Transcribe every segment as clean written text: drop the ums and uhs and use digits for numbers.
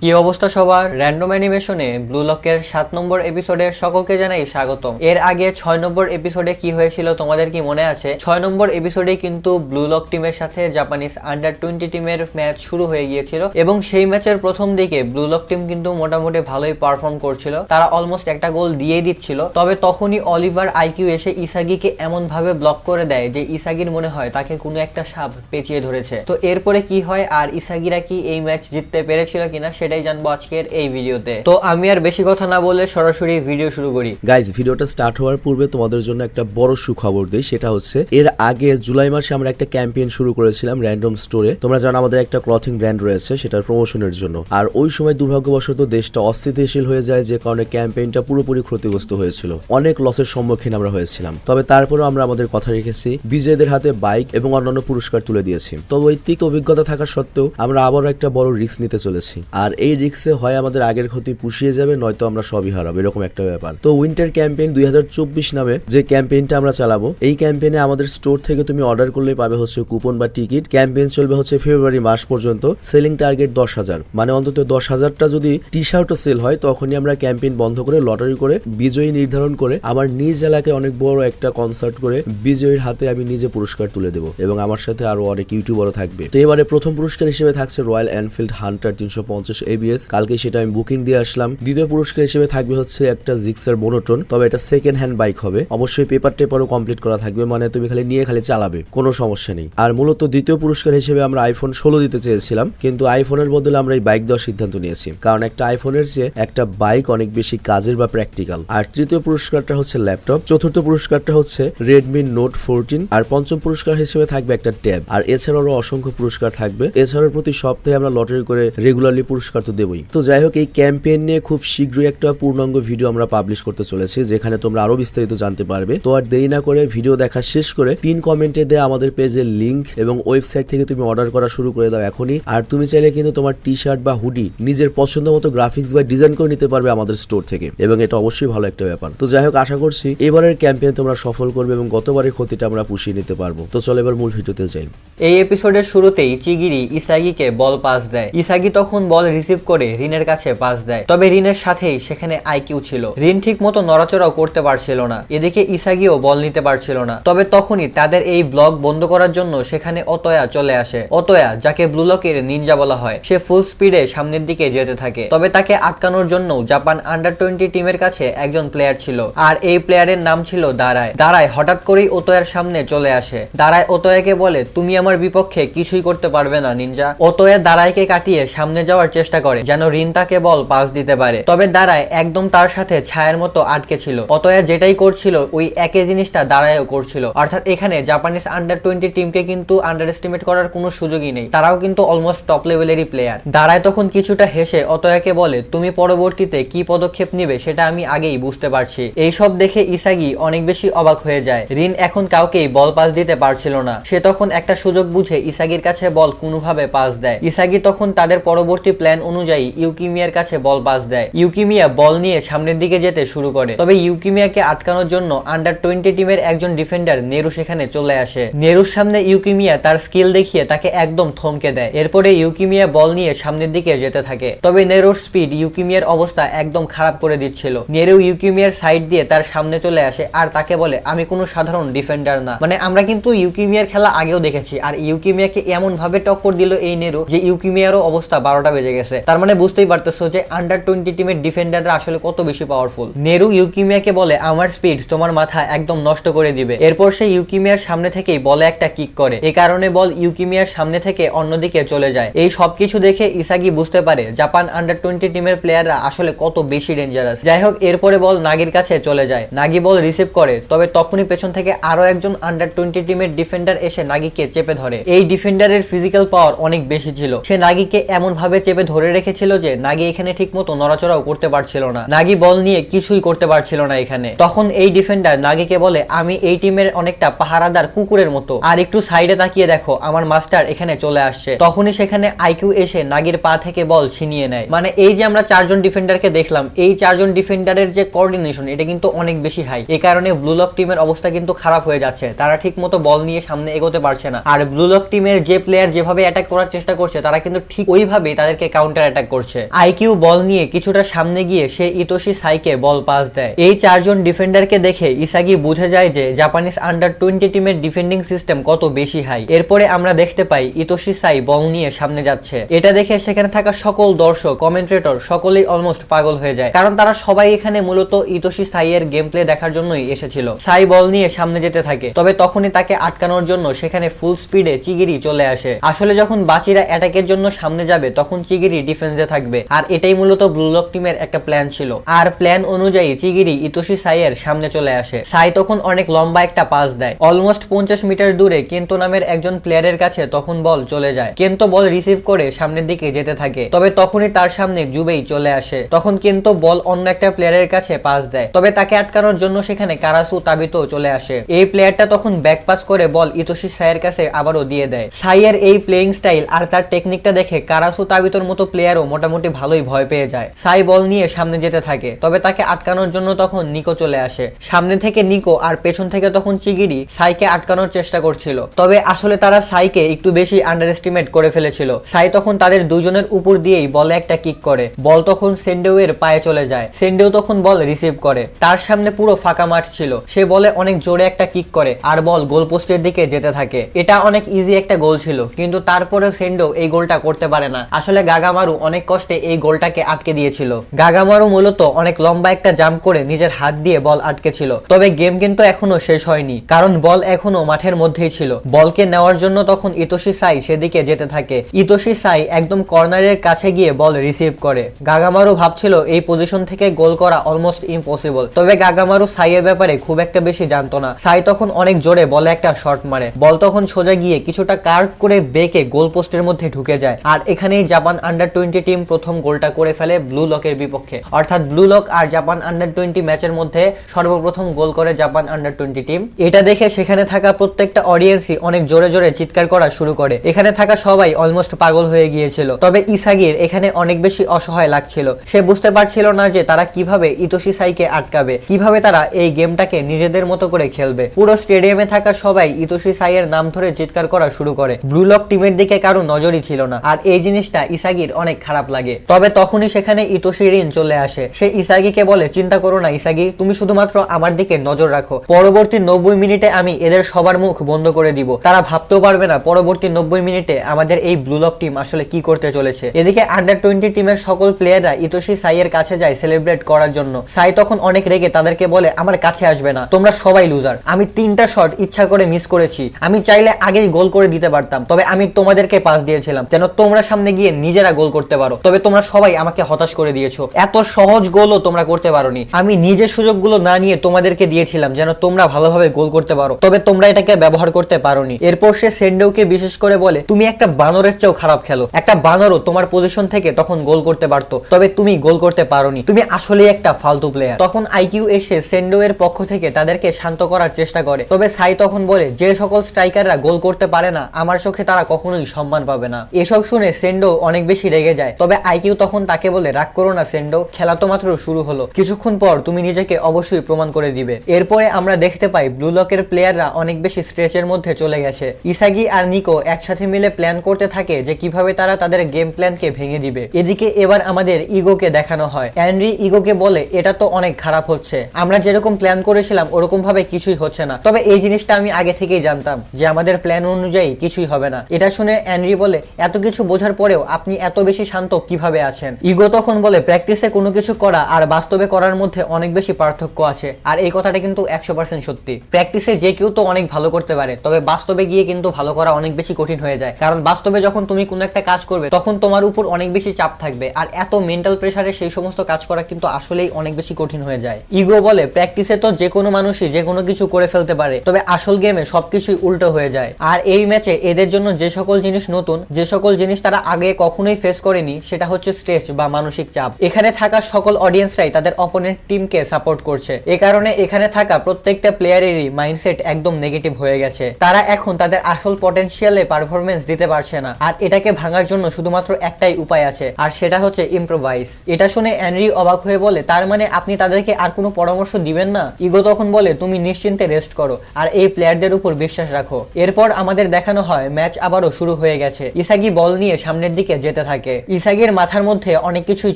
কি অবস্থা সবার? র্যান্ডম অ্যানিমেশনে ব্লু লকের 7 নম্বর এপিসোডে সকলকে জানাই স্বাগতম। এর আগে 6 নম্বর এপিসোডে কি হয়েছিল তোমাদের কি মনে আছে? 6 নম্বর এপিসোডে কিন্তু ব্লু লক টিমের সাথে জাপানিজ আন্ডার 20 টিমের ম্যাচ শুরু হয়ে গিয়েছিল এবং সেই ম্যাচের প্রথম দিকে ব্লু লক টিম কিন্তু মোটামুটি ভালোই পারফর্ম করছিল, তারা অলমোস্ট একটা গোল দিয়ে দিচ্ছিল। তবে তখনই অলিভার আইকিউ এসে ইসাগিকে এমন ভাবে ব্লক করে দেয় যে ইসাগির মনে হয় তাকে কোনো একটা সাপ পেঁচিয়ে ধরেছে। তো এরপরে কি হয় আর ইসাগিরা কি এই ম্যাচ জিততে পেরেছিল কিনা সেটাই জানবো আজকের এই ভিডিওতে। তো আমি আর বেশি কথা না বলে সরাসরি ভিডিও শুরু করি। গাইজ, ভিডিওটা স্টার্ট হওয়ার পূর্বে তোমাদের জন্য একটা বড় সুখবর দেই, সেটা হচ্ছে এর আগে জুলাই মাসে আমরা একটা ক্যাম্পেইন শুরু করেছিলাম র্যান্ডম স্টোরে। তোমরা জানো আমাদের একটা ক্লথিং ব্র্যান্ড রয়েছে, সেটার প্রমোশনের জন্য। আর ওই সময় দুর্ভাগ্যবশত দেশটা অস্থিতিশীল হয়ে যায়, যে কারণে ক্যাম্পেইনটা পুরোপুরি ক্ষতিগ্রস্ত হয়েছিল। অনেক লসের সম্মুখীন আমরা হয়েছিলাম, তবে তারপরেও আমরা আমাদের কথা রেখেছি, বিজয়ীদের হাতে বাইক এবং অন্যান্য পুরস্কার তুলে দিয়েছি। তবে ওই তিক অভিজ্ঞতা থাকা সত্ত্বেও আমরা আবারও একটা বড় রিস্ক নিতে চলেছি, আর এই রিস্কে হয় আমাদের আগের ক্ষতি পুষিয়ে যাবে, নয়তো আমরা সবই হারাবো, এরকম একটা ব্যাপার। তো উইন্টার ক্যাম্পেইন 2024 নামে যে ক্যাম্পেইনটা আমরা চালাবো, এই ক্যাম্পেইনে আমাদের স্টোর থেকে তুমি অর্ডার করলে পাবে হচ্ছে কুপন বা টিকিট। ক্যাম্পেইন চলবে হচ্ছে ফেব্রুয়ারি মাস পর্যন্ত। সেলিং টার্গেট 10,000, মানে অন্তত 10,000টা যদি টি শার্টও সেল হয়, তখনই আমরা ক্যাম্পেইন বন্ধ করে লটারি করে বিজয়ী নির্ধারণ করে আমার নিজ এলাকায় অনেক বড় একটা কনসার্ট করে বিজয়ীর হাতে আমি নিজে পুরস্কার তুলে দেবো, এবং আমার সাথে আরো অনেক ইউটিউবারও থাকবে। তো এবারে প্রথম পুরস্কার হিসেবে থাকছে রয়্যাল এনফিল্ড হান্টার 350 ABS, কালকে সেটা আমি বুকিং দিয়ে আসলাম। দ্বিতীয় পুরস্কার হিসেবে থাকবে হচ্ছে একটা জিক্সার মোনোটোন, তবে এটা সেকেন্ড হ্যান্ড বাইক হবে। অবশ্যই পেপার টেপারও কমপ্লিট করা থাকবে, মানে তুমি খালি নিয়ে খালি চালাবে, কোনো সমস্যা নেই। আর মূলত দ্বিতীয় পুরস্কার হিসেবে আমরা আইফোন 16 দিতে চেয়েছিলাম, কিন্তু আইফোনের বদলে আমরা এই বাইক দেওয়ার সিদ্ধান্ত নিয়েছি, কারণ একটা আইফোনের চেয়ে একটা বাইক অনেক বেশি কাজের বা প্র্যাকটিক্যাল। আর তৃতীয় পুরস্কারটা হচ্ছে ল্যাপটপ, চতুর্থ পুরস্কারটা হচ্ছে রেডমি নোট 14, আর পঞ্চম পুরস্কার হিসেবে থাকবে একটা ট্যাব। আর এছাড়াও অসংখ্য পুরস্কার থাকবে। এছাড়াও প্রতি সপ্তাহে আমরা লটারি করে রেগুলারলি পুরস্কার তো দেবই। তো যাই হোক, এই ক্যাম্পেইন নিয়ে খুব শীঘ্রই একটা পূর্ণাঙ্গ ভিডিও আমরা পাবলিশ করতে চলেছি, যেখানে তোমরা আরো বিস্তারিত জানতে পারবে। তো আর দেরি না করে ভিডিও দেখা শেষ করে পিন কমেন্টে দেয়া আমাদের পেজের লিংক এবং ওয়েবসাইট থেকে তুমি অর্ডার করা শুরু করে দাও এখনই। আর তুমি চাইলে কিন্তু তোমার টি শার্ট বা হুডি নিজের পছন্দ মতো গ্রাফিক্স বা ডিজাইন করে নিতে পারবে আমাদের স্টোর থেকে, এবং এটা অবশ্যই ভালো একটা ব্যাপার। তো যাই হোক, আশা করছি এবারের ক্যাম্পেইন তোমরা সফল করবে এবং গতবারের ক্ষতিটা আমরা পুষিয়ে নিতে পারবো। তো চলো এবার মূল ভিডিওতে যাই। এই এপিসোডের শুরুতেই চিগিরি ইসাগিকে বল পাস দেয়। ইসাগি তখন বল রিসিভ করে রিনের কাছে পাস দেয়, তবে রিনের সাথেই সেখানে আইকিউ ছিল। রিন ঠিক মতো নড়াচড়াও করতে পারছিল না, এদিকে ইসাগিও বল নিতে পারছিল না। তবে তখনই তাদের এই ব্লক বন্ধ করার জন্য সেখানে অতয়া চলে আসে। অতয়া, যাকে ব্লু লকের নিনজা বলা হয়, সে ফুল স্পিডে সামনের দিকে যেতে থাকে। তবে তাকে আটকানোর জন্য জাপান আন্ডার 20 টিমের কাছে একজন প্লেয়ার ছিল, আর এই প্লেয়ারের নাম ছিল দারায়। দারায় হঠাৎ করেই অতয়ার সামনে চলে আসে। দারায় অতয়াকে বলে, তুমি আমার বিপক্ষে কিছুই করতে পারবে না নিনজা। অতয়া দারায়কে কাটিয়ে সামনে যাওয়ার চেষ্টা করে যেন রিন তাকে বল পাস দিতে পারে, তবে দারায় একদম তার সাথে ছায়ের মতো আটকে ছিল। অতয়া যেটাই করছিল ওই একই জিনিসটা দারায়ও করছিল। অর্থাৎ এখানে জাপানিজ আন্ডার 20 টিমকে কিন্তু আন্ডার এস্টিমেট করার কোনো সুযোগই নেই, তারাও কিন্তু অলমোস্ট টপ লেভেলেরই প্লেয়ার। দারায় তখন কিছুটা হেসে অতয়াকে বলে, তুমি পরবর্তীতে কি পদক্ষেপ নিবে সেটা আমি আগেই বুঝতে পারছি। এইসব দেখে ইসাগি অনেক বেশি অবাক হয়ে যায়। রিন এখন কাউকেই বল পাস দিতে পারছিল না। সে তখন একটা সুযোগ বুঝে ইসাগির কাছে বল কোনোভাবে পাস দেয়। ইসাগি তখন তাদের পরবর্তী প্ল্যান অনুযায়ী ইউকিমিয়ার কাছে বল পাস দেয়। ইউকিমিয়া বল নিয়ে সামনের দিকে যেতে শুরু করে, তবে ইউকিমিয়াকে আটকানোর জন্য আন্ডার 20 টিমের একজন ডিফেন্ডার নেরু সেখানে চলে আসে। নেরুর সামনে ইউকিমিয়া তার স্কিল দেখিয়ে তাকে একদম থমকে দেয়। এরপরে ইউকিমিয়া বল নিয়ে সামনের দিকে যেতে থাকে, তবে নেরুর স্পিড ইউকিমিয়ার অবস্থা একদম খারাপ করে দিচ্ছিল। নেরু ইউকিমিয়ার সাইড দিয়ে তার সামনে চলে আসে আর তাকে বলে, আমি কোনো সাধারণ ডিফেন্ডার না। মানে আমরা কিন্তু ইউকিমিয়ার খেলা আগেও দেখেছি, আর ইউকিমিয়াকে এমন ভাবে টক্কর দিল এই নেরু যে ইউকিমিয়ারও অবস্থা 12টা বেজে গেছে। তার মানে বুঝতেই পারতেছো যে আন্ডার 20 টিমের ডিফেন্ডাররা আসলে কত বেশি পাওয়ারফুল। নেরু ইউকিমিয়াকে বলে, আমার স্পিড তোমার মাথা একদম নষ্ট করে দিবে। এরপর সে ইউকিমিয়ার সামনে থেকেই বলে একটা কিক করে, এই কারণে বল ইউকিমিয়ার সামনে থেকে অন্যদিকে চলে যায়। এই সবকিছু দেখে ইসাগি বুঝতে পারে জাপান আন্ডার 20 টিমের প্লেয়াররা আসলে কত বেশি ডেঞ্জারাস। যাই হোক, এরপরে বল নাগির কাছে চলে যায়। নাগি বল রিসিভ করে, তবে তখনই পেছন থেকে আরো একজন আন্ডার 20 টিমের ডিফেন্ডার এসে নাগিকে চেপে ধরে। এই ডিফেন্ডারের ফিজিক্যাল পাওয়ার অনেক বেশি ছিল। সে নাগিকে এমন ভাবে চেপে ধরে রেখেছিল যে নাগি এখানে ঠিক মতো নড়াচড়াও করতে পারছিল না। নাগি বল নিয়ে কিছুই করতে পারছিল না এখানে। তখন এই ডিফেন্ডার নাগিকে বলে, আমি এই টিমের অনেকটা পাহারাদার কুকুরের মতো, আর একটু সাইডে তাকিয়ে দেখো আমার মাস্টার এখানে চলে আসছে। তখনই সেখানে আইকিউ এসে নাগির পা থেকে বল ছিনিয়ে নেয়। মানে এই যে আমরা চারজন ডিফেন্ডারকে দেখলাম, এই চারজন ডিফেন্ডারের যে কোঅর্ডিনেশন এটা কিন্তু অনেক বেশি হাই। এই কারণে ব্লু লক টিমের অবস্থা কিন্তু খারাপ হয়ে যাচ্ছে, তারা ঠিক মতো বল নিয়ে সামনে এগোতে পারছে না। আর ব্লু লক টিমের যে প্লেয়ার যেভাবে অ্যাটাক করার চেষ্টা করছে তারা কিন্তু ঠিক ওইভাবেই তাদেরকে কাউন্টার কাউন্টার অ্যাটাক করছে। আইকিউ বল নিয়ে কিছুটা সামনে গিয়ে সে ইতোশি সাইকে বল পাস দেয়। এই চারজন ডিফেন্ডারকে দেখে ইসাগি বুঝে যায় যে জাপানিজ আন্ডার-20 টিমের ডিফেন্ডিং সিস্টেম কত বেশি হাই। এরপরে আমরা দেখতে পাই ইতোশি সাই বল নিয়ে সামনে যাচ্ছে। এটা দেখে সেখানে থাকা সকল দর্শক, কমেন্ট্রেটর সকলেই অলমোস্ট পাগল হয়ে যায়, কারণ তারা সবাই এখানে মূলত ইতোশি সাই এর গেম প্লে দেখার জন্যই এসেছিল। সাই বল নিয়ে সামনে যেতে থাকে, তবে তখনই তাকে আটকানোর জন্য সেখানে ফুল স্পিডে চিগিরি চলে আসে। আসলে যখন বাকিরা অ্যাটাকের জন্য সামনে যাবে তখন চিগিরি ডিফেন্সে থাকবে, আর এটাই মূলত ব্লু লক টিমের একটা প্ল্যান ছিল। আর প্ল্যান অনুযায়ী চিগিরি ইতোশি সাই এর সামনে চলে আসে। সাই তখন অনেক লম্বা একটা পাস দেয়, অলমোস্ট 50 মিটার দূরে কেন্তো নামের একজন প্লেয়ারের কাছে তখন বল চলে যায়। কেন্তো বল রিসিভ করে সামনের দিকে যেতে থাকে, তবে তখনই তার সামনে জুবেই চলে আসে। তখন কেন্তো বল অন্য একটা প্লেয়ারের কাছে পাস দেয়, তবে তাকে আটকানোর জন্য সেখানে কারাসু তাবিতো চলে আসে। এই প্লেয়ারটা তখন ব্যাক পাস করে বল ইতোশি সাইয়ের কাছে আবারও দিয়ে দেয়। সাইয়ের এই প্লেইং স্টাইল আর তার টেকনিকটা দেখে কারাসু তাবিতোর মতো প্লেয়ারও মোটামুটি ভালোই ভয় পেয়ে যায়। সাই বল নিয়ে সামনে যেতে থাকে, তবে তাকে আটকানোর জন্য তখন নিকো চলে আসে। সামনে থেকে নিকো আর পেছন থেকে তখন চিগিরি সাইকে আটকানোর চেষ্টা করছিল, তবে আসলে তারা সাইকে একটু বেশি আন্ডার এস্টিমেট করে ফেলেছিল। সাই তখন তাদের দুজনের উপর দিয়েই বলে একটা কিক করে, বল তখন সেন্ডেও এর পায়ে চলে যায়। সেন্ডেও তখন বল রিসিভ করে, তার সামনে পুরো ফাঁকা মাঠ ছিল। সে বলে অনেক জোরে একটা কিক করে আর বল গোল পোস্টের দিকে যেতে থাকে। এটা অনেক ইজি একটা গোল ছিল, কিন্তু তারপরেও সেন্ডেও এই গোলটা করতে পারে না। আসলে গাগামারু অনেক কষ্টে এই গোলটাকে আটকে দিয়েছিল। গাগামারু মূলত অনেক লম্বা একটা জাম্প করে নিজের হাত দিয়ে বল আটকে ছিল, তবে গেম কিন্তু এখনো শেষ হয়নি, কারণ বল এখনো মাঠের মধ্যেই ছিল। বলকে নেওয়ার জন্য তখন ইতোশি সাই সেদিকে যেতে থাকে। ইতোশি সাই একদম কর্নারের কাছে গিয়ে বল রিসিভ করে। গাগামারু ভাবছিল এই পজিশন থেকে গোল করা অলমোস্ট ইম্পসিবল, তবে গাগামারু সাইয়ের ব্যাপারে খুব একটা বেশি জানতো না। সাই তখন অনেক জোরে বলে একটা শট মারে, বল তখন সোজা গিয়ে কিছুটা কার্ভ করে বেঁকে গোল পোস্টের মধ্যে ঢুকে যায়। আর এখানেই জাপান আন্ডার-20 টিম প্রথম গোলটা করে ফেলে ব্লু লকের বিপক্ষে, অর্থাৎ ব্লু লক আর জাপান আন্ডার-20 ম্যাচের মধ্যে সর্বপ্রথম গোল করে জাপান আন্ডার-20 টিম। এটা দেখে সেখানে থাকা প্রত্যেকটা অডিয়েন্সই অনেক জোরে জোরে চিৎকার করা শুরু করে। এখানে থাকা সবাই অলমোস্ট পাগল হয়ে গিয়েছিল, তবে ইসাগির এখানে অনেক বেশি অসহায় লাগছিল। সে বুঝতে পারছিল না যে তারা কিভাবে ইতোশি সাইকে আটকাবে, কিভাবে তারা এই গেমটাকে নিজেদের মতো করে খেলবে। পুরো স্টেডিয়ামে থাকা সবাই ইতোশি সাইয়ের নাম ধরে চিৎকার করা শুরু করে। ব্লু লক টিমের দিকে কারো নজরই ছিল না, আর এই জিনিসটা ইসাগির অনেক খারাপ লাগে। তবে তখনই সেখানে ইতোশি রিন চলে আসে। সে ইসাগিকে বলে, চিন্তা করো না ইসাগি, তুমি শুধুমাত্র আমার দিকে নজর রাখো। পরবর্তী 90 মিনিটে আমি এদের সবার মুখ বন্ধ করে দিব। তারা ভাবতেও পারবে না পরবর্তী 90 মিনিটে আমাদের এই ব্লু লক টিম আসলে কি করতে চলেছে। এদিকে আন্ডার-20 টিমের সকল প্লেয়াররা ইতোশি সাইয়ের কাছে যায় সেলিব্রেট করার জন্য। সাই তখন অনেক রেগে তাদেরকে বলে, আমার কাছে আসবে না, তোমরা সবাই লুজার। আমি 3টা শট ইচ্ছা করে মিস করেছি, আমি চাইলে আগেই গোল করে দিতে পারতাম, তবে আমি তোমাদেরকে পাস দিয়েছিলাম যেন তোমরা সামনে গিয়ে নিজেরা গোল করতে পারো, তবে তোমরা সবাই আমাকে হতাশ করে দিয়েছো। এত সহজ গোলও তোমরা করতে পারোনি। আমি নিজের সুযোগগুলো না নিয়ে তোমাদেরকে দিয়েছিলাম যেন তোমরা ভালোভাবে গোল করতে পারো, তবে তোমরা এটাকে ব্যবহার করতে পারোনি। এরপর সে সেন্ডেওকে বিশেষ করে বলে, তুমি একটা বানরের চেয়েও খারাপ খেলো। একটা বানরও তোমার পজিশন থেকে তখন গোল করতে পারতো, তবে তুমি গোল করতে পারোনি। তুমি আসলেই একটা ফালতু প্লেয়ার। তখন আইকিউ এসে সেন্ডো এর পক্ষ থেকে তাদেরকে শান্ত করার চেষ্টা করে, তবে সাই তখন বলে, যে সকল স্ট্রাইকাররা গোল করতে পারে না আমার চোখে তারা কখনোই সম্মান পাবে না। এসব শুনে সেন্ডো অনেক বেশি রেগে যায়, তবে আইকিউ তখন তাকে বলে, রাগ করো না সেন্ডো, খেলা তো মাত্র শুরু হলো, কিছুক্ষণ পর তুমি নিজেকে অবশ্যই প্রমাণ করে দিবে। এরপরে আমরা দেখতে পাই ব্লু লকের প্লেয়াররা অনেক বেশি স্ট্রেচের মধ্যে চলে গেছে। ইসাগি আর নিকো একসাথে মিলে প্ল্যান করতে থাকে যে কিভাবে তারা তাদের গেম প্ল্যানকে ভেঙে দিবে। এদিকে এবার আমাদের ইগোকে দেখানো হয়। অ্যান্ড্রি ইগোকে বলে, এটা তো অনেক খারাপ হচ্ছে, আমরা যেরকম প্ল্যান করেছিলাম ওরকম ভাবে কিছুই হচ্ছে না, তবে এই জিনিসটা আমি আগে থেকেই জানতাম যে আমাদের প্ল্যান অনুযায়ী কিছুই হবে না। এটা শুনে অ্যান্ড্রি বলে, এত কিছু বোঝার পরেও আপনি এত বেশি শান্ত কিভাবে আছেন? ইগো তখন বলে, প্র্যাকটিসে কোনো কিছু করা আর বাস্তবে করার মধ্যে অনেক বেশি পার্থক্য আছে, আর এই কথাটা কিন্তু 100% সত্যি। প্র্যাকটিসে যে কেউ তো অনেক ভালো করতে পারে, তবে বাস্তবে গিয়ে কিন্তু ভালো করা অনেক বেশি কঠিন হয়ে যায়, কারণ বাস্তবে যখন তুমি কোনো একটা কাজ করবে তখন তোমার উপর অনেক বেশি চাপ থাকবে, আর এত মেন্টাল প্রেসারে সেই সমস্ত কাজ করা কিন্তু আসলেই অনেক বেশি কঠিন হয়ে যায়। ইগো বলে, প্র্যাকটিসে তো যে কোনো মানুষই যে কোনো কিছু করে ফেলতে পারে, তবে আসল গেমে সবকিছুই উল্টো হয়ে যায়। আর এই ম্যাচে এদের জন্য যে সকল জিনিস নতুন, যে সকল জিনিস তারা আগে কখনোই ফেস করেনি, সেটা হচ্ছে স্ট্রেস বা মানসিক চাপ। এখানে থাকা সকল অডিয়েন্সরাই তাদের অপোনেন্ট টিমকে সাপোর্ট করছে, এ কারণে এখানে থাকা প্রত্যেকটা প্লেয়ারেরই মাইন্ডসেট একদম নেগেটিভ হয়ে গেছে। তারা এখন তাদের আসল পটেনশিয়ালে পারফরমেন্স দিতে পারছে না, আর এটাকে ভাঙার জন্য শুধুমাত্র একটাই উপায় আছে, আর সেটা হচ্ছে ইম্প্রোভাইজ। এটা শুনে অ্যানরি অবাক হয়ে বলে, তার মানে আপনি তাদেরকে আর কোনো পরামর্শ দিবেন না? ইগো তখন বলে, তুমি নিশ্চিন্তে রেস্ট করো আর এই প্লেয়ারদের উপর বিশ্বাস রাখো। এরপর আমাদের দেখানো হয় ম্যাচ আবারও শুরু হয়ে গেছে। ইসাগি বল নিয়ে সামনের দিকে যেতে থাকে। থাকে। ইসাগির মাথার মধ্যে অনেক কিছুই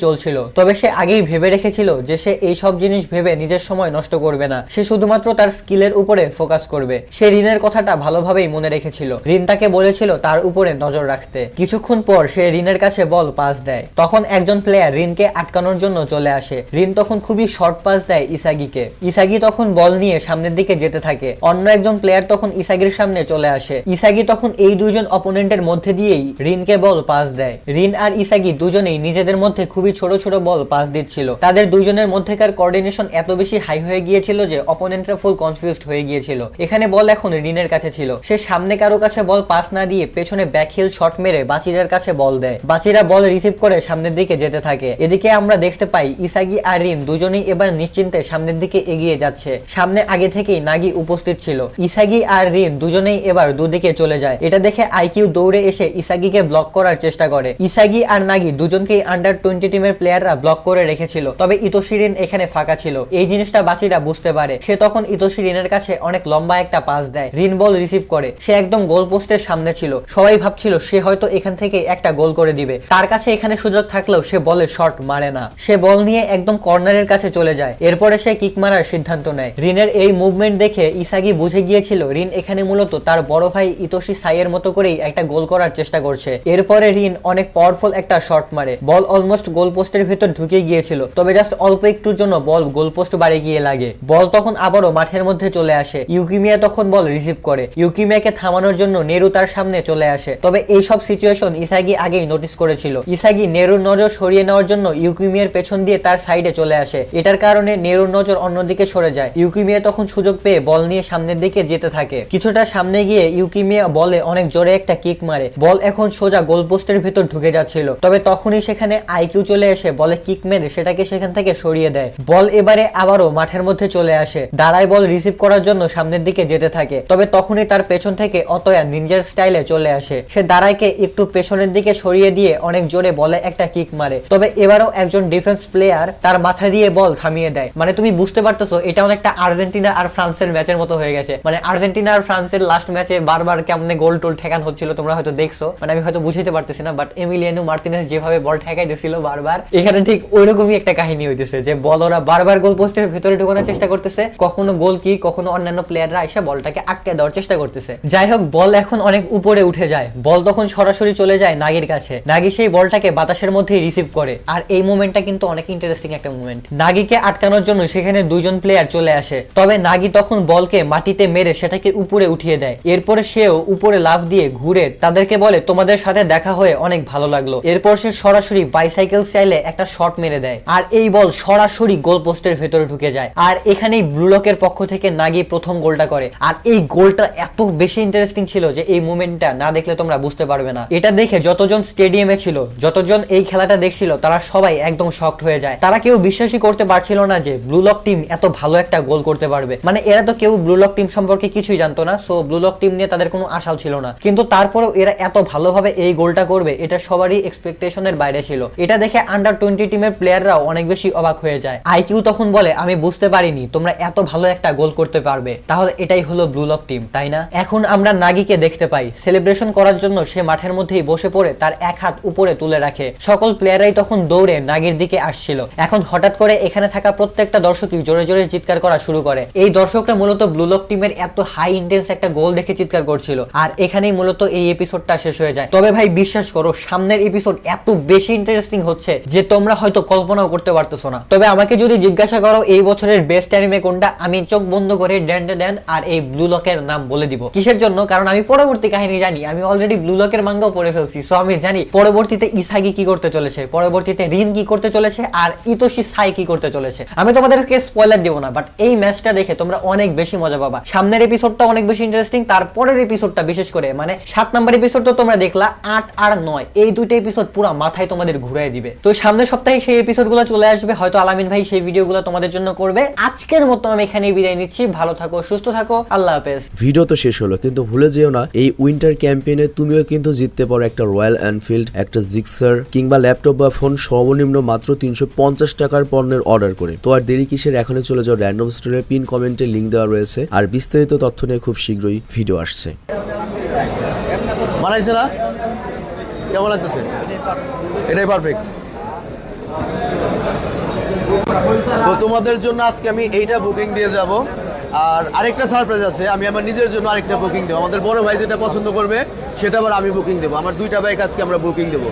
চলছিল, তবে সে আগেই ভেবে রেখেছিল যে সে এই সব জিনিস ভেবে নিজের সময় নষ্ট করবে না, সে শুধুমাত্র তার স্কিলের উপরে ফোকাস করবে। সে রিনের কথাটা ভালোভাবেই মনে রেখেছিল। রিন তাকে বলেছিল তার উপরে নজর রাখতে। কিছুক্ষণ পর সে রিনের কাছে বল পাস দেয়। তখন একজন প্লেয়ার রিনকে আটকানোর জন্য চলে আসে। রিন তখন খুবই শর্ট পাস দেয় ইসাগিকে। ইসাগি তখন বল নিয়ে সামনের দিকে যেতে থাকে। অন্য একজন প্লেয়ার তখন ইসাগির সামনে চলে আসে। ইসাগি তখন এই দুইজন অপোনেন্টের মধ্যে দিয়েই রিনকে বল পাস দেয়। রিন আর ইসাগি দুজনেই নিজেদের মধ্যে খুবই ছোট ছোট বল পাস দিচ্ছিল। তাদের দুইজনের মধ্যেকার কোঅর্ডিনেশন এত বেশি হাই হয়ে গিয়েছিল যে অপোনেন্টরা ফুল কনফিউজড হয়ে গিয়েছিল। এখানে বল এখন রিনের কাছে ছিল। সে সামনে কারো কাছে বল পাস না দিয়ে পেছনে ব্যাকহিল শট মেরে বাচিরার কাছে বল দেয়। বাচিরা বল রিসিভ করে সামনের দিকে যেতে থাকে। এদিকে আমরা দেখতে পাই ইসাগি আর রিন দুজনেই এবার নিশ্চিন্তে সামনের দিকে এগিয়ে যাচ্ছে। সামনে আগে থেকেই নাগি উপস্থিত ছিল। ইসাগি আর রিন দুজনেই এবার দুদিকে চলে যায়। এটা দেখে আইকিউ দৌড়ে এসে ইসাগিকে ব্লক করার চেষ্টা করে। ইসাগি আর নাগি দুজনকেই আন্ডার 20 টিমের প্লেয়াররা ব্লক করে রেখেছিল, তবে ইতোশি রিন এখানে ফাঁকা ছিল। এই জিনিসটা বাচিরা বুঝতে পারে। সে তখন ইতোশি রিনের কাছে অনেক লম্বা একটা পাস দেয়। রিন বল রিসিভ করে। সে একদম গোল পোস্টের সামনে ছিল। সবাই ভাবছিল সে হয়তো এখান থেকে একটা গোল করে দিবে। তার কাছে এখানে সুযোগ থাকলেও সে বলে শট মারে না। সে বল নিয়ে একদম কর্নারের কাছে চলে যায়। এরপরে সে কিক মারার সিদ্ধান্ত নেয়। রিনের এই মুভমেন্ট দেখে ইসাগি বুঝে গিয়েছিল রিন এখানে মূলত তার বড় ভাই ইতোশি সাইয়ের মতো করেই একটা গোল করার চেষ্টা করছে। এরপরে রিন অনেক পাওয়ারফুল একটা শট মারে। বল অলমোস্ট গোল পোস্টের ভিতর ঢুকে গিয়েছিল, তবে জাস্ট অল্প একটুর জন্য বল গোল পোস্ট বাড়ি গিয়ে লাগে। বল তখন আবারও মাঠের মধ্যে চলে আসে। ইউকিমিয়া তখন বল রিসিভ করে। ইউকিমিয়াকে থামানোর জন্য নেরু তার সামনে চলে আসে। তবে এই সব সিচুয়েশন ইসাগি আগেই নোটিস করেছিল। ইসাগি নেরুর নজর সরিয়ে নেওয়ার জন্য ইউকিমিয়ার পেছন দিয়ে তার সাইডে চলে আসে। এটার কারণে নেরুর নজর অন্যদিকে সরে যায়। ইউকিমিয়া তখন সুযোগ পেয়ে বল নিয়ে সামনের দিকে যেতে থাকে। কিছুটা সামনে গিয়ে ইউকিমিয়া বলে অনেক জোরে একটা কিক মারে। বল এখন সোজা গোল পোস্টের ভিতর ঢুকে যাচ্ছিল, তবে তখনই সেখানে আইকিউ চলে এসে বলে কিক মেরে সেটাকে সেখান থেকে সরিয়ে দেয়। বল এবারে আবারও মাঠের মধ্যে চলে আসে। দাঁড়ায় বল রিসিভ করার জন্য সামনের দিকে যেতে থাকে, তবে তখনই তার পেছন থেকে অতয়া নিনজার স্টাইলে চলে আসে। সে দাঁড়ায়কে একটু পেছনের দিকে সরিয়ে দিয়ে অনেক জোরে বলে একটা কিক মারে। তবে এবারও একজন ডিফেন্স প্লেয়ার তার মাথা দিয়ে বল থামিয়ে দেয়। মানে তুমি বুঝতে পারতেছো এটা অনেকটা আর্জেন্টিনা আর ফ্রান্সের ম্যাচের মতো হয়ে গেছে। মানে আর্জেন্টিনা আর ফ্রান্সের লাস্ট ম্যাচে বারবার কেমনে গোল টোল ঠেকান হচ্ছিল তোমরা হয়তো দেখছো। মানে আমি হয়তো বুঝতে পারতেছি না, বাট এমিলিয়ানো মার্টিনেজ যেভাবে বল ঠেকাই দিছিল বারবার, এখানে ঠিক ওইরকমই একটা কাহিনী হইতেছে যে বল ওরা বারবার গোল পোস্টের ভেতরে ঢোকানোর চেষ্টা করতেছে, কখনো গোল কি কখনো অন্যান্য প্লেয়াররা এসে বলটাকে আটকে দেওয়ার চেষ্টা করতেছে। যাই হোক, বল এখন অনেক উপরে উঠে যায়। বল তখন সরাসরি চলে যায় নাগির কাছে। নাগি সেই বলটাকে বাতাসের মধ্যেই রিসিভ করে। আর এই মোমেন্টটা কিন্তু অনেক ইন্টারেস্টিং একটা মোমেন্ট। নাগিকে আটকানোর জন্য সেখানে দুইজন প্লেয়ার চলে আসে, তবে নাগি তখন বলকে মাটিতে মেরে সেটাকে উপরে উঠিয়ে দেয়। এরপরে সেও উপরে লাফ দিয়ে ঘুরে তাদেরকে বলে তোমাদের সাথে দেখা হয়ে অনেক ভালো লাগলো। এরপর সে সরাসরি বাইসাইকেল স্টাইলে একটা শট মেরে দেয়, আর এই বল সরাসরি গোল পোস্টের ভেতরে ঢুকে যায়। আর এখানেই ব্লুলকের পক্ষ থেকে নাগি প্রথম গোলটা করে। আর এই গোলটা এত বেশি ইন্টারেস্টিং ছিল যে এই মুভমেন্টটা না দেখলে তোমরা বুঝতে পারবে না। এটা দেখে যতজন স্টেডিয়ামে ছিল, যতজন এই খেলাটা দেখছিল, তারা সবাই একদম শকড হয়ে যায়। তারা কেউ বিশ্বাসই করতে পারছিল না যে ব্লুলক টিম এত ভালো একটা গোল করতে পারবে। মানে এরা তো কেউ ব্লুলক টিম সম্পর্কে কিছুই জানতো না, সো ব্লুলক টিম নিয়ে তাদের কোনো আশাও ছিল না। কিন্তু তারপরেও এরা এত ভালোভাবে এই গোলটা করবে এটা সবারই এক্সপেকটেশনের বাইরে ছিল। এটা দেখে আন্ডার 20 টিমের প্লেয়াররাও অনেক বেশি অবাক হয়ে যায়। আইকিউ তখন বলে আমি বুঝতে পারিনি তোমরা এত ভালো একটা গোল করতে পারবে, তাহলে এটাই হলো ব্লুলক টিম, তাই না? এখন আমরা নাগিকে দেখতে পাই সেলিব্রেশন করার জন্য সে মাঠের মধ্যেই বসে পড়ে তার এক হাত উপরে তুলে রাখে। সকল প্লেয়াররাই তখন দৌড়ে নাগির দিকে আসছিল। এখন হঠাৎ করে এখানে থাকা প্রত্যেকটা দর্শকই জোরে জোরে চিৎকার করা শুরু করে। এই দর্শকরা মূলত ব্লুলক টিমের এত হাই ইন্টেন্স একটা গোল দেখে চিৎকার করছিল। আর এখানেই মূলত এই এপিসোডটা শেষ হয়ে যায়। তবে ভাই বিশ্বাস করো, সামনের এপিসোড এত বেশি ইন্টারেস্টিং হচ্ছে যে তোমরা হয়তো কল্পনাও করতে পারতেছো না। তবে আমাকে যদি জিজ্ঞাসা করো এই বছরের বেস্ট অ্যানিমে কোনটা, আমি চোখ বন্ধ করে ড্যান আর এই ব্লুলকের নাম বলে দিব। কিসের জন্য? কারণ আমি পরবর্তী কাহিনী জানি। আমি অলরেডি ব্লুলকের মাঙ্গাও পড়ে ফেলছি, সো আমি জানি পরবর্তীতে ইসাগি কি করতে চলেছে, পরবর্তীতে রিন কি করতে চলেছে, আর ইতোশি সাই কি করতে চলেছে। আমি তোমাদেরকে স্পয়লার দিব না, বাট এই ম্যাচটা দেখে তোমরা অনেক বেশি মজা পাবা। সামনের এপিসোডটা অনেক বেশি ইন্টারেস্টিং, তারপরের এপিসোডটা বিশেষ করে মানে 7 নাম্বার এপিসোড তো তোমরা দেখলা, 8 আর 9 এই দুটো এপিসোড পুরো মাথায় তোমাদের ঘুরিয়ে দিবে। তো সামনের সপ্তাহে সেই এপিসোডগুলো চলে আসবে, হয়তো আলামিন ভাই সেই ভিডিওগুলো তোমাদের জন্য করবে। আজকের মতো আমি এখানে বিদায় নিচ্ছি। ভালো থাকো, সুস্থ থাকো, আল্লাহ হাফেজ। ভিডিও তো শেষ হলো, কিন্তু ভুলে যেও না এই উইন্টার ক্যাম্পেইনে তুমিও কিন্তু জিততে পারো একটা রয়্যাল এনফিল্ড, একটা জিক্সার কিংবা ল্যাপটপ বা ফোন সর্বনিম্ন মাত্র 350 টাকার পণ্যের অর্ডার করে। তো আর দেরি কিসের, এখনই চলে যাও র্যান্ডম স্টোরের পিন কমেন্টে লিংক দেওয়া রয়েছে। আর বিস্তারিত তথ্য নিয়ে খুব শীঘ্রই ভিডিও আসছে। মানাইছে না? কেমন লাগতেছে? এটাই পারফেক্ট। তো তোমাদের জন্য আজকে আমি এইটা বুকিং দিয়ে যাব। আর আরেকটা সারপ্রাইজ আছে, আমি আমার নিজের জন্য আরেকটা বুকিং দেবো। আমাদের বড় ভাই যেটা পছন্দ করবে সেটা আবার আমি বুকিং দেবো। আমার 2টা বাইক আজকে আমরা বুকিং দেবো।